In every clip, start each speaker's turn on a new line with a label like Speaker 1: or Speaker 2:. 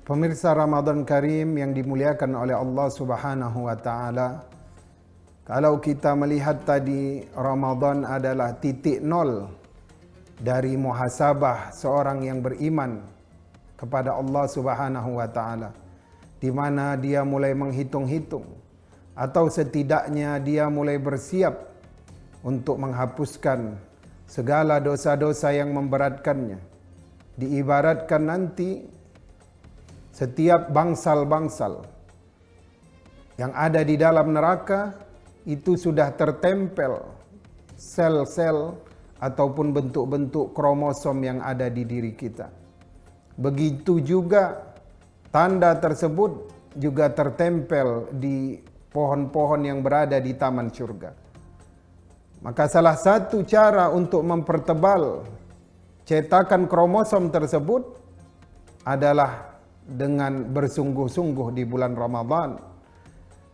Speaker 1: Pemirsa Ramadan Karim yang dimuliakan oleh Allah Subhanahu wa taala. Kalau kita melihat tadi, Ramadan adalah titik nol dari muhasabah seorang yang beriman kepada Allah Subhanahu wa taala, di mana dia mulai menghitung-hitung atau setidaknya dia mulai bersiap untuk menghapuskan segala dosa-dosa yang memberatkannya. Diibaratkan nanti setiap bangsal-bangsal yang ada di dalam neraka itu sudah tertempel sel-sel ataupun bentuk-bentuk kromosom yang ada di diri kita. Begitu juga tanda tersebut juga tertempel di pohon-pohon yang berada di taman surga. Maka salah satu cara untuk mempertebal cetakan kromosom tersebut adalah dengan bersungguh-sungguh di bulan Ramadan,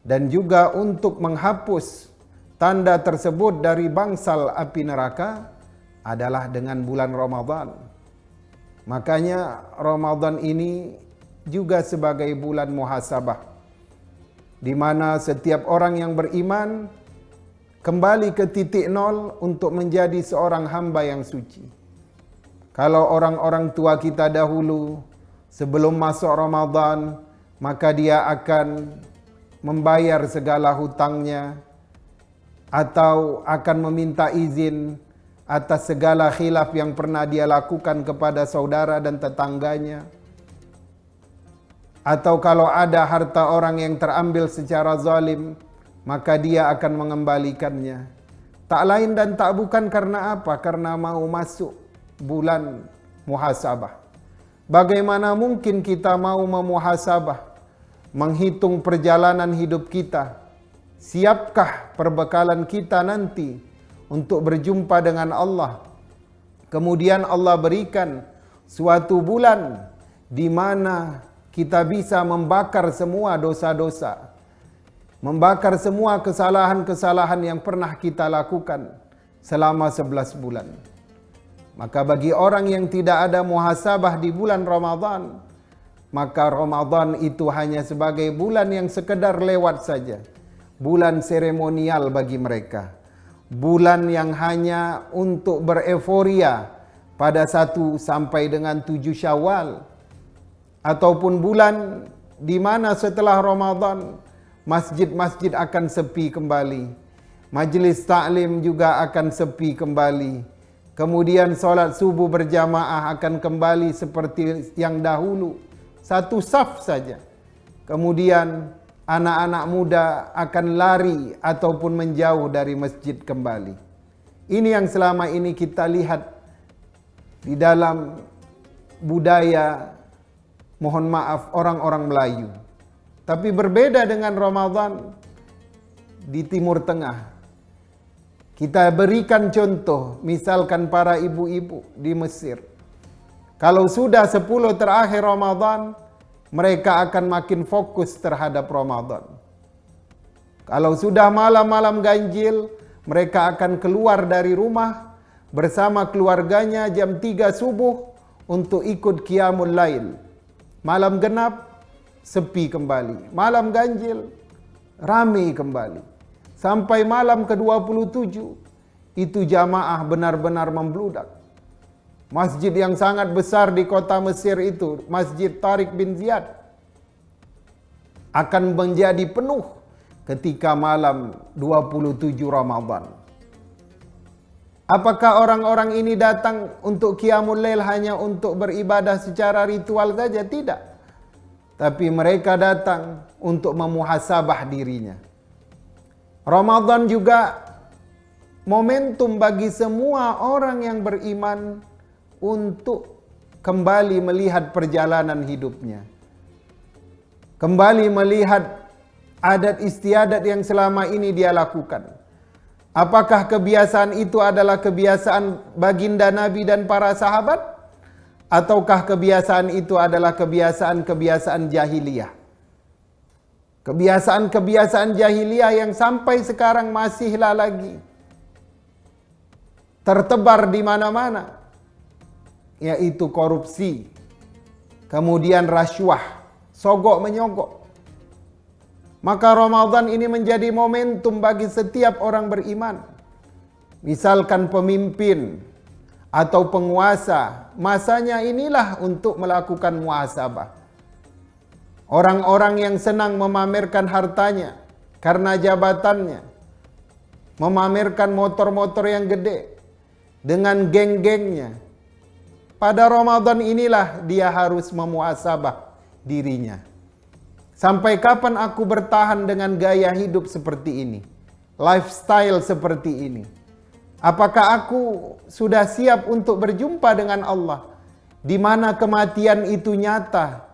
Speaker 1: dan juga untuk menghapus tanda tersebut dari bangsal api neraka adalah dengan bulan Ramadan. Makanya Ramadan ini juga sebagai bulan muhasabah, di mana setiap orang yang beriman kembali ke titik nol untuk menjadi seorang hamba yang suci. Kalau orang-orang tua kita dahulu sebelum masuk Ramadan, maka dia akan membayar segala hutangnya atau akan meminta izin atas segala khilaf yang pernah dia lakukan kepada saudara dan tetangganya. Atau kalau ada harta orang yang terambil secara zalim, maka dia akan mengembalikannya. Tak lain dan tak bukan karena apa? Karena mau masuk bulan muhasabah. Bagaimana mungkin kita mau memuhasabah, menghitung perjalanan hidup kita? Siapkah perbekalan kita nanti untuk berjumpa dengan Allah? Kemudian Allah berikan suatu bulan di mana kita bisa membakar semua dosa-dosa, membakar semua kesalahan-kesalahan yang pernah kita lakukan selama 11 bulan. Maka bagi orang yang tidak ada muhasabah di bulan Ramadan, maka Ramadan itu hanya sebagai bulan yang sekedar lewat saja. Bulan seremonial bagi mereka. Bulan yang hanya untuk bereforia pada 1 sampai dengan 7 Syawal. Ataupun bulan di mana setelah Ramadan masjid-masjid akan sepi kembali. Majlis taklim juga akan sepi kembali. Kemudian solat subuh berjamaah akan kembali seperti yang dahulu, satu saf saja. Kemudian anak-anak muda akan lari ataupun menjauh dari masjid kembali. Ini yang selama ini kita lihat di dalam budaya, mohon maaf, orang-orang Melayu. Tapi berbeda dengan Ramadan di Timur Tengah. Kita berikan contoh, misalkan para ibu-ibu di Mesir. Kalau sudah 10 terakhir Ramadan, mereka akan makin fokus terhadap Ramadan. Kalau sudah malam-malam ganjil, mereka akan keluar dari rumah bersama keluarganya jam 3 subuh untuk ikut Qiyamul Lail. Malam genap, sepi kembali. Malam ganjil, ramai kembali. Sampai malam ke-27, itu jamaah benar-benar membludak. Masjid yang sangat besar di kota Mesir itu, Masjid Tariq bin Ziyad, akan menjadi penuh ketika malam 27 Ramadan. Apakah orang-orang ini datang untuk Qiyamul Lail hanya untuk beribadah secara ritual saja? Tidak. Tapi mereka datang untuk memuhasabah dirinya. Ramadan juga momentum bagi semua orang yang beriman untuk kembali melihat perjalanan hidupnya. Kembali melihat adat istiadat yang selama ini dia lakukan. Apakah kebiasaan itu adalah kebiasaan baginda Nabi dan para sahabat? Ataukah kebiasaan itu adalah kebiasaan-kebiasaan jahiliyah? Kebiasaan-kebiasaan jahiliyah yang sampai sekarang masihlah lagi tertebar di mana-mana, yaitu korupsi, kemudian rasuah, sogok menyogok. Maka Ramadan ini menjadi momentum bagi setiap orang beriman. Misalkan pemimpin atau penguasa, masanya inilah untuk melakukan muhasabah. Orang-orang yang senang memamerkan hartanya karena jabatannya, memamerkan motor-motor yang gede dengan geng-gengnya, pada Ramadan inilah dia harus memuhasabah dirinya. Sampai kapan aku bertahan dengan gaya hidup seperti ini? Lifestyle seperti ini? Apakah aku sudah siap untuk berjumpa dengan Allah? Di mana kematian itu nyata?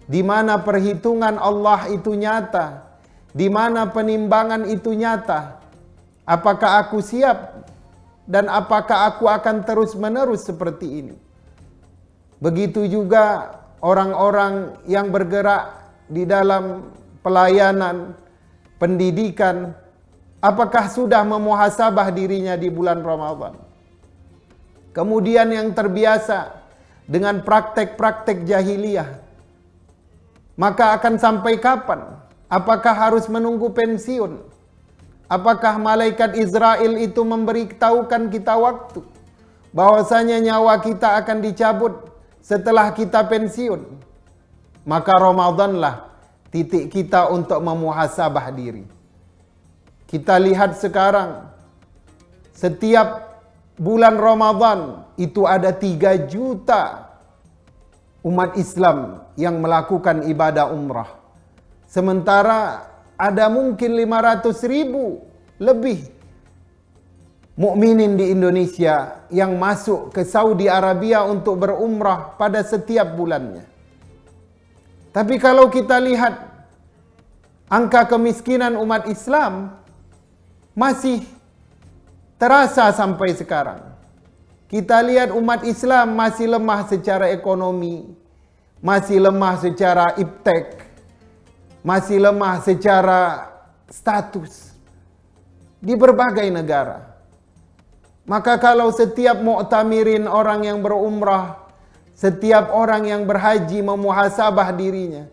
Speaker 1: Di mana perhitungan Allah itu nyata? Di mana penimbangan itu nyata? Apakah aku siap? Dan apakah aku akan terus-menerus seperti ini? Begitu juga orang-orang yang bergerak di dalam pelayanan, pendidikan, apakah sudah memuhasabah dirinya di bulan Ramadan? Kemudian yang terbiasa dengan praktek-praktek jahiliyah, maka akan sampai kapan? Apakah harus menunggu pensiun? Apakah malaikat Israel itu memberitahukan kita waktu bahwasanya nyawa kita akan dicabut setelah kita pensiun? Maka Ramadanlah titik kita untuk memuhasabah diri. Kita lihat sekarang, setiap bulan Ramadan itu ada 3 juta umat Islam yang melakukan ibadah umrah. Sementara ada mungkin 500.000 lebih mukminin di Indonesia yang masuk ke Saudi Arabia untuk berumrah pada setiap bulannya. Tapi kalau kita lihat angka kemiskinan umat Islam masih terasa sampai sekarang. Kita lihat umat Islam masih lemah secara ekonomi, masih lemah secara iptek, masih lemah secara status di berbagai negara. Maka kalau setiap mu'tamirin, orang yang berumrah, setiap orang yang berhaji memuhasabah dirinya,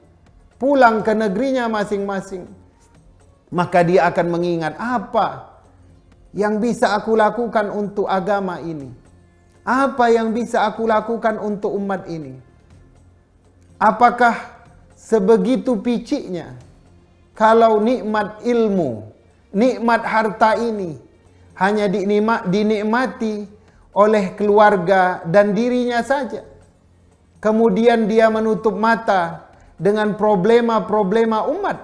Speaker 1: pulang ke negerinya masing-masing, maka dia akan mengingat, apa yang bisa aku lakukan untuk agama ini? Apa yang bisa aku lakukan untuk umat ini? Apakah sebegitu piciknya kalau nikmat ilmu, nikmat harta ini hanya dinikmati oleh keluarga dan dirinya saja? Kemudian dia menutup mata dengan problema-problema umat.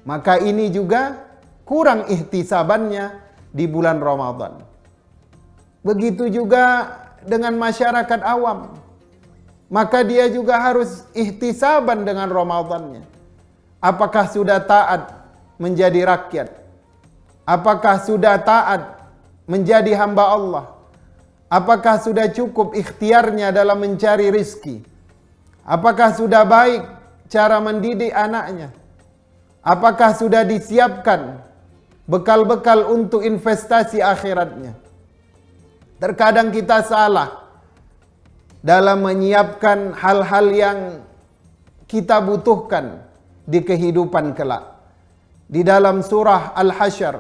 Speaker 1: Maka ini juga kurang ihtisabannya di bulan Ramadan. Begitu juga dengan masyarakat awam. Maka dia juga harus ihtisaban dengan Ramadannya. Apakah sudah taat menjadi rakyat? Apakah sudah taat menjadi hamba Allah? Apakah sudah cukup ikhtiarnya dalam mencari rizki? Apakah sudah baik cara mendidik anaknya? Apakah sudah disiapkan bekal-bekal untuk investasi akhiratnya? Terkadang kita salah dalam menyiapkan hal-hal yang kita butuhkan di kehidupan kelak. Di dalam surah Al-Hasyr,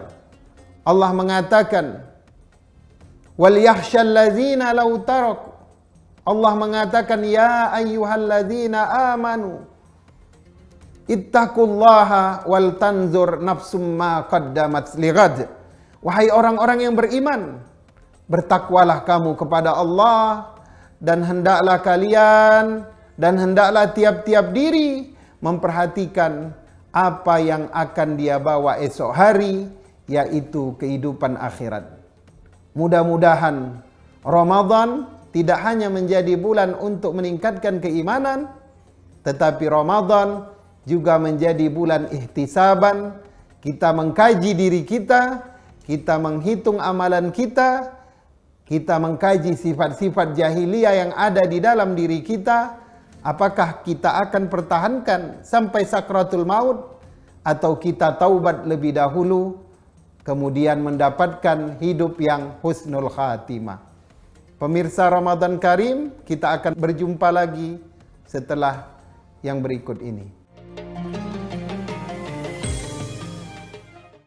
Speaker 1: Allah mengatakan, wal yakhshal ladzina law taraku. Allah mengatakan, ya ayyuhalladzina amanu ittaqullaha wal tanzur nafsum ma qaddamat lighad. Wahai orang-orang yang beriman, bertakwalah kamu kepada Allah, dan hendaklah tiap-tiap diri memperhatikan apa yang akan dia bawa esok hari, yaitu kehidupan akhirat. Mudah-mudahan Ramadan tidak hanya menjadi bulan untuk meningkatkan keimanan, tetapi Ramadan juga menjadi bulan ihtisaban. Kita mengkaji diri kita, kita menghitung amalan kita mengkaji sifat-sifat jahiliyah yang ada di dalam diri kita. Apakah kita akan pertahankan sampai sakratul maut, atau kita taubat lebih dahulu kemudian mendapatkan hidup yang husnul khatimah. Pemirsa Ramadan Karim, kita akan berjumpa lagi setelah yang berikut ini.